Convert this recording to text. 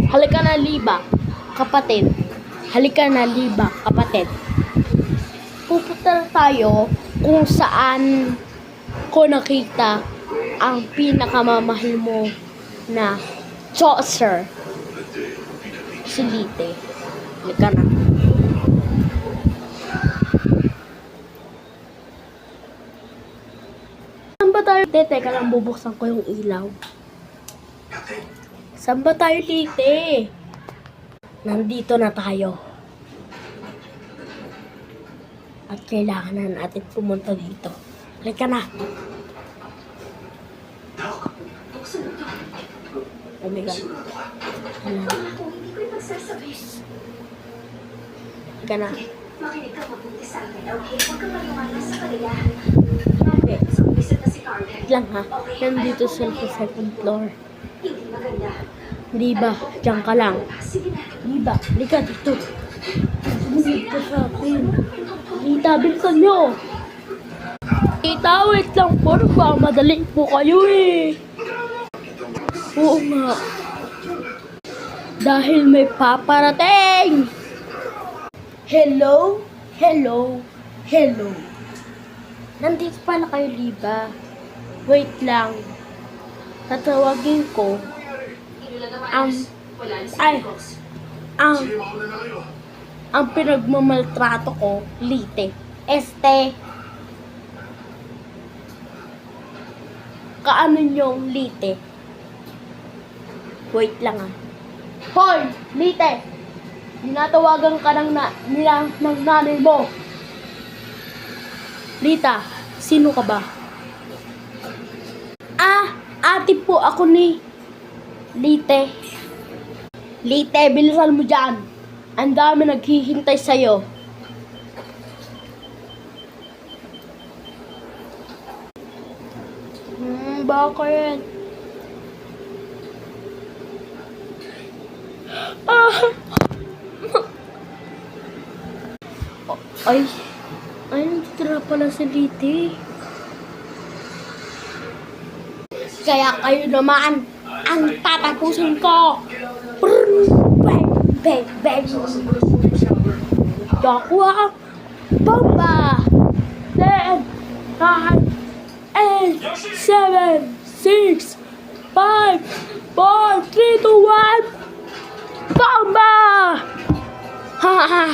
Halika na, Liba, kapatid. Halika na, Liba, kapatid. Pupunta tayo kung saan ko nakita ang pinakamamahal mo na saucer. Si Lite. Halika na. Saan ba tayo? Teka lang, bubuksan ko yung ilaw. Saan ba tayo, Lite? Nandito na tayo. At kailangan na natin pumunta dito. Halika na. Oh my God. Halika na. Makinig ka mabuti sa akin, okay? Huwag ka maniwala sa kanila. Okay. Bisat na si Carmen. Wait lang ha. Nandito sa second floor. Hindi maganda. Di ba? Diyan ka lang. Sige na. Di ba? Halika dito. Sumunod ka sa akin. Tita, bilisan nyo. Tita, wait lang po. Nagmamadali po kayo eh. Oo nga. Dahil may paparating. Hello? Hello? Hello? Nandito pala kayo, Liba. Wait lang. Tatawagin ko ang pinagmamaltrato ko, Lite. Kaano nyong Lite? Wait lang ah. Hoy, Lite! Tinatawagan ka ng nanay mo. Lita, sino ka ba? Ate po ako ni Lite. Lite, bilisan mo dyan. Ang dami naghihintay sa'yo. Bakit? Ay, nagtira pala si Lite. Kaya kayo naman ang tatapusin ko. Bang, bang, bang. Dakuha. Bomba. 10, 9, 8, 7, 6, 5, 4, 3, 2, 1. Bomba! Ha ha.